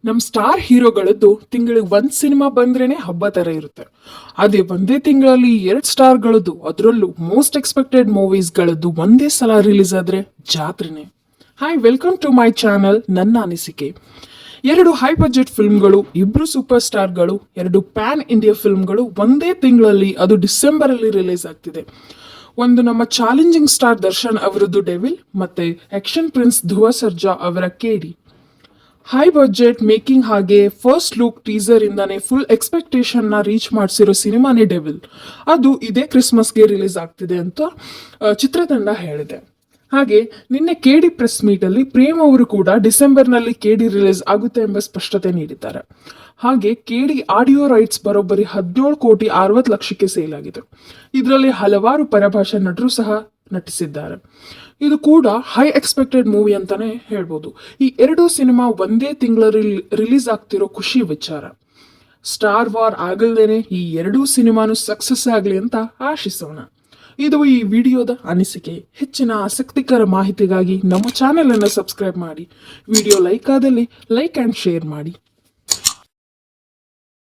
ನಮ್ಮ ಸ್ಟಾರ್ ಹೀರೋಗಳದ್ದು ತಿಂಗಳಿಗೆ ಒಂದ್ ಸಿನಿಮಾ ಬಂದ್ರೇನೆ ಹಬ್ಬ ತರ ಇರುತ್ತೆ. ಅದೇ ಒಂದೇ ತಿಂಗಳಲ್ಲಿ 2 ಸ್ಟಾರ್ಗಳದ್ದು, ಅದರಲ್ಲೂ ಮೋಸ್ಟ್ ಎಕ್ಸ್ಪೆಕ್ಟೆಡ್ ಮೂವೀಸ್ಗಳದ್ದು ಒಂದೇ ಸಲ ರಿಲೀಸ್ ಆದ್ರೆ ಜಾತ್ರೆನೆ. Hi, welcome to my channel. ನನ್ನ ಅನಿಸಿಕೆ, 2 ಹೈ ಬಜೆಟ್ ಫಿಲ್ಮ್ಗಳು, 2 ಸೂಪರ್ ಸ್ಟಾರ್ಗಳು, 2 ಪ್ಯಾನ್ ಇಂಡಿಯಾ ಫಿಲ್ಮ್ಗಳು ಒಂದೇ ತಿಂಗಳಲ್ಲಿ, ಅದು ಡಿಸೆಂಬರ್ ಅಲ್ಲಿ ರಿಲೀಸ್ ಆಗ್ತಿದೆ. ಒಂದು ನಮ್ಮ ಚಾಲೆಂಜಿಂಗ್ ಸ್ಟಾರ್ ದರ್ಶನ್ ಅವರದ್ದು ಡೆವಿಲ್, ಮತ್ತೆ ಆಕ್ಷನ್ ಪ್ರಿನ್ಸ್ ಧ್ರುವ ಸರ್ಜಾ ಅವರ ಕೇಡಿ. ಹೈ ಬಜೆಟ್ ಮೇಕಿಂಗ್ ಹಾಗೆ ಫಸ್ಟ್ ಲುಕ್ ಟೀಸರ್ ಇಂದಾನೆ ಫುಲ್ ಎಕ್ಸ್ಪೆಕ್ಟೇಷನ್ ನ ರೀಚ್ ಮಾಡಿಸಿರೋ ಸಿನಿಮಾನೇ ಡೆವಿಲ್. ಅದು ಇದೇ ಕ್ರಿಸ್ಮಸ್ಗೆ ರಿಲೀಸ್ ಆಗ್ತಿದೆ ಅಂತ ಚಿತ್ರತಂಡ ಹೇಳಿದೆ. ಹಾಗೆ ನಿನ್ನೆ ಕೆಡಿ ಪ್ರೆಸ್ ಮೀಟ್ ಅಲ್ಲಿ ಪ್ರೇಮ್ ಅವರು ಕೂಡ ಡಿಸೆಂಬರ್ನಲ್ಲಿ ಕೆಡಿ ರಿಲೀಸ್ ಆಗುತ್ತೆ ಎಂಬ ಸ್ಪಷ್ಟತೆ ನೀಡಿದ್ದಾರೆ. ಹಾಗೆ ಕೆಡಿ ಆಡಿಯೋ ರೈಟ್ಸ್ ಬರೋಬ್ಬರಿ 17,60,00,000ಕ್ಕೆ ಸೇಲ್ ಆಗಿದೆ. ಇದರಲ್ಲಿ ಹಲವಾರು ಪರಭಾಷಾ ನಟರು ಸಹ ನಟಿಸಿದ್ದಾರೆ. ಇದು ಕೂಡ ಹೈ ಎಕ್ಸ್ಪೆಕ್ಟೆಡ್ ಮೂವಿ ಅಂತಾನೆ ಹೇಳ್ಬೋದು. ಈ 2 ಸಿನಿಮಾ ಒಂದೇ ತಿಂಗಳಲ್ಲಿ ರಿಲೀಸ್ ಆಗ್ತಿರೋ ಖುಷಿ ವಿಚಾರ. ಸ್ಟಾರ್ ವಾರ್ ಆಗಲ್ದೇನೆ ಈ 2 ಸಿನಿಮಾನು ಸಕ್ಸಸ್ ಆಗಲಿ ಅಂತ ಆಶಿಸೋಣ. ಇದು ಈ ವಿಡಿಯೋದ ಅನಿಸಿಕೆ. ಹೆಚ್ಚಿನ ಆಸಕ್ತಿಕರ ಮಾಹಿತಿಗಾಗಿ ನಮ್ಮ ಚಾನೆಲ್ ಅನ್ನು ಸಬ್ಸ್ಕ್ರೈಬ್ ಮಾಡಿ. ವಿಡಿಯೋ ಲೈಕ್ ಆದಲ್ಲಿ ಲೈಕ್ ಅಂಡ್ ಶೇರ್ ಮಾಡಿ.